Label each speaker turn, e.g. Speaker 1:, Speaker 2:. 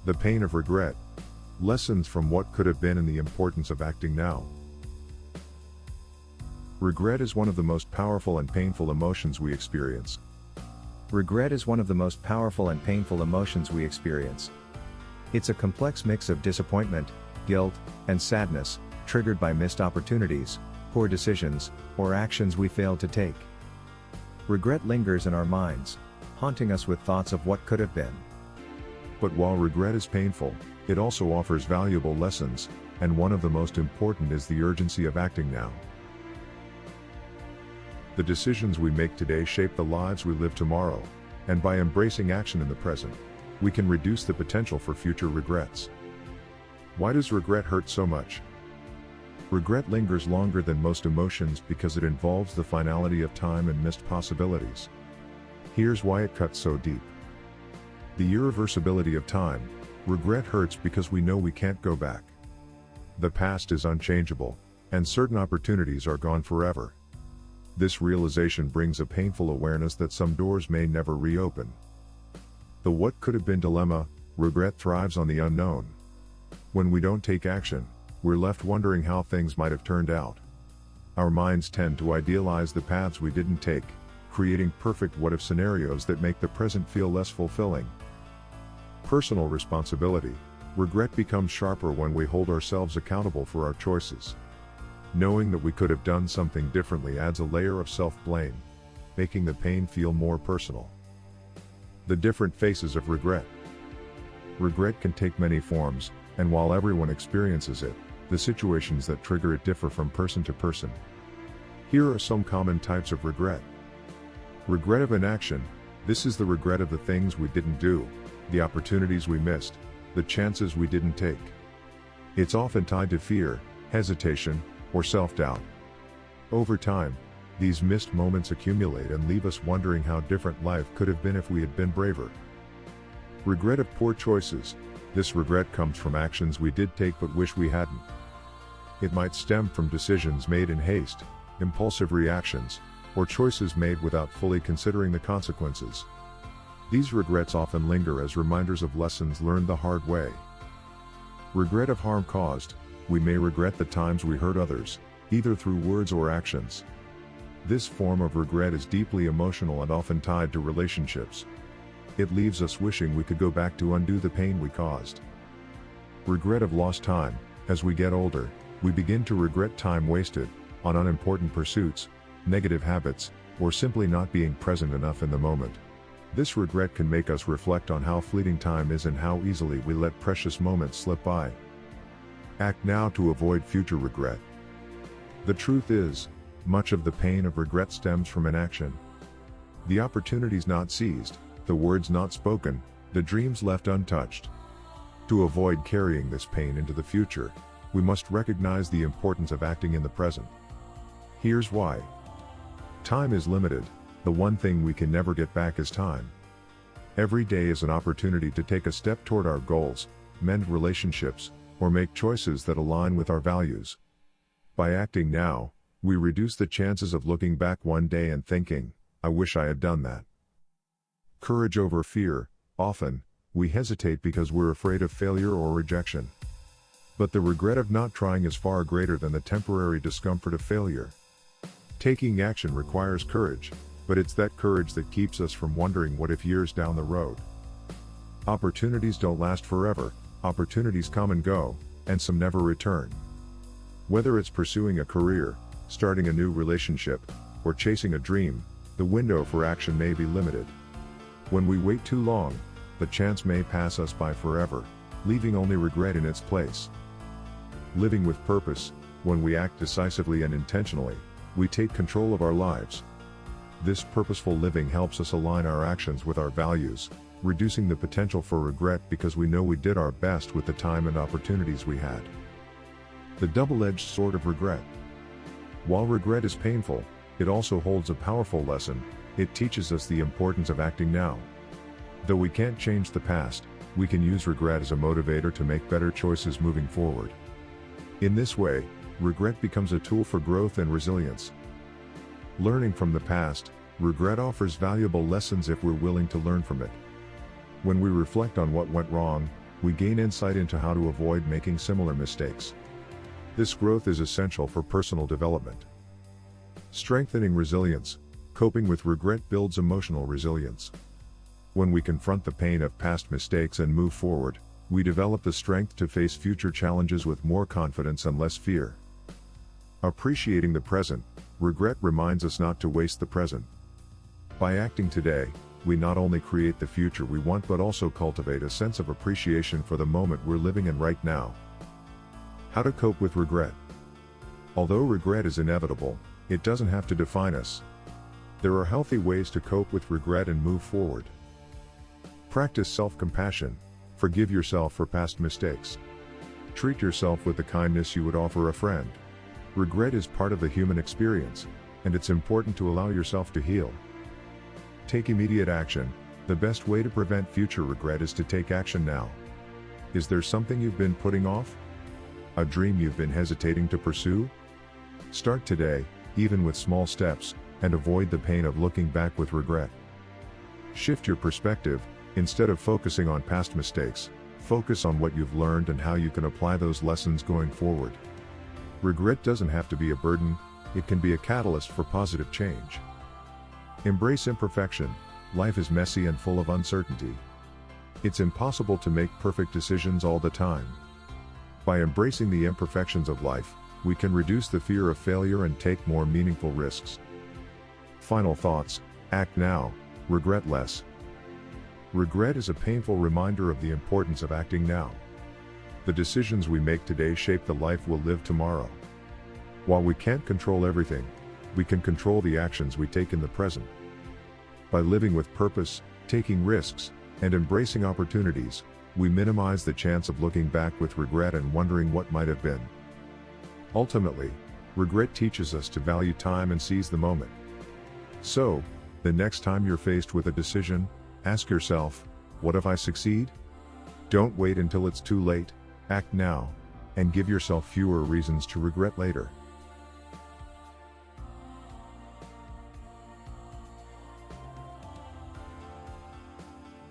Speaker 1: The pain of regret. Lessons from what could have been and the importance of acting now. Regret is one of the most powerful and painful emotions we experience.
Speaker 2: Regret is one of the most powerful and painful emotions we experience. It's a complex mix of disappointment, guilt, and sadness, triggered by missed opportunities, poor decisions, or actions we failed to take. Regret lingers in our minds, haunting us with thoughts of what could have been.
Speaker 1: But while regret is painful, it also offers valuable lessons, and one of the most important is the urgency of acting now. The decisions we make today shape the lives we live tomorrow, and by embracing action in the present, we can reduce the potential for future regrets. Why does regret hurt so much? Regret lingers longer than most emotions because it involves the finality of time and missed possibilities. Here's why it cuts so deep. The irreversibility of time. Regret hurts because we know we can't go back. The past is unchangeable, and certain opportunities are gone forever. This realization brings a painful awareness that some doors may never reopen. The what could have been dilemma. Regret thrives on the unknown. When we don't take action, we're left wondering how things might have turned out. Our minds tend to idealize the paths we didn't take, creating perfect what-if scenarios that make the present feel less fulfilling. Personal responsibility. Regret becomes sharper when we hold ourselves accountable for our choices. Knowing that we could have done something differently adds a layer of self-blame, making the pain feel more personal. The different faces of regret. Regret can take many forms, and while everyone experiences it, the situations that trigger it differ from person to person. Here are some common types of regret. Regret of inaction. This is the regret of the things we didn't do, the opportunities we missed, the chances we didn't take. It's often tied to fear, hesitation, or self-doubt. Over time, these missed moments accumulate and leave us wondering how different life could have been if we had been braver. Regret of poor choices. This regret comes from actions we did take but wish we hadn't. It might stem from decisions made in haste, impulsive reactions, or choices made without fully considering the consequences. These regrets often linger as reminders of lessons learned the hard way. Regret of harm caused. We may regret the times we hurt others, either through words or actions. This form of regret is deeply emotional and often tied to relationships. It leaves us wishing we could go back to undo the pain we caused. Regret of lost time. As we get older, we begin to regret time wasted on unimportant pursuits, negative habits, or simply not being present enough in the moment. This regret can make us reflect on how fleeting time is and how easily we let precious moments slip by. Act now to avoid future regret. The truth is, much of the pain of regret stems from inaction. The opportunities not seized, the words not spoken, the dreams left untouched. To avoid carrying this pain into the future, we must recognize the importance of acting in the present. Here's why. Time is limited. The one thing we can never get back is time. Every day is an opportunity to take a step toward our goals, mend relationships, or make choices that align with our values. By acting now, we reduce the chances of looking back one day and thinking, "I wish I had done that." Courage over fear. Often, we hesitate because we're afraid of failure or rejection. But the regret of not trying is far greater than the temporary discomfort of failure. Taking action requires courage, but it's that courage that keeps us from wondering what if years down the road. Opportunities don't last forever. Opportunities come and go, and some never return. Whether it's pursuing a career, starting a new relationship, or chasing a dream, the window for action may be limited. When we wait too long, the chance may pass us by forever, leaving only regret in its place. Living with purpose. When we act decisively and intentionally, we take control of our lives. This purposeful living helps us align our actions with our values, reducing the potential for regret because we know we did our best with the time and opportunities we had. The double-edged sword of regret. While regret is painful, it also holds a powerful lesson. It teaches us the importance of acting now. Though we can't change the past, we can use regret as a motivator to make better choices moving forward. In this way, regret becomes a tool for growth and resilience. Learning from the past. Regret offers valuable lessons if we're willing to learn from it. When we reflect on what went wrong, we gain insight into how to avoid making similar mistakes. This growth is essential for personal development. Strengthening resilience. Coping with regret builds emotional resilience. When we confront the pain of past mistakes and move forward, we develop the strength to face future challenges with more confidence and less fear. Appreciating the present. Regret reminds us not to waste the present. By acting today, we not only create the future we want but also cultivate a sense of appreciation for the moment we're living in right now. How to cope with regret. Although regret is inevitable, it doesn't have to define us. There are healthy ways to cope with regret and move forward. Practice self-compassion. Forgive yourself for past mistakes. Treat yourself with the kindness you would offer a friend. Regret is part of the human experience, and it's important to allow yourself to heal. Take immediate action. The best way to prevent future regret is to take action now. Is there something you've been putting off? A dream you've been hesitating to pursue? Start today, even with small steps, and avoid the pain of looking back with regret. Shift your perspective. Instead of focusing on past mistakes, focus on what you've learned and how you can apply those lessons going forward. Regret doesn't have to be a burden, it can be a catalyst for positive change. Embrace imperfection. Life is messy and full of uncertainty. It's impossible to make perfect decisions all the time. By embracing the imperfections of life, we can reduce the fear of failure and take more meaningful risks. Final thoughts. Act now, regret less. Regret is a painful reminder of the importance of acting now. The decisions we make today shape the life we'll live tomorrow. While we can't control everything, we can control the actions we take in the present. By living with purpose, taking risks, and embracing opportunities, we minimize the chance of looking back with regret and wondering what might have been. Ultimately, regret teaches us to value time and seize the moment. So, the next time you're faced with a decision, ask yourself, what if I succeed? Don't wait until it's too late, act now, and give yourself fewer reasons to regret later.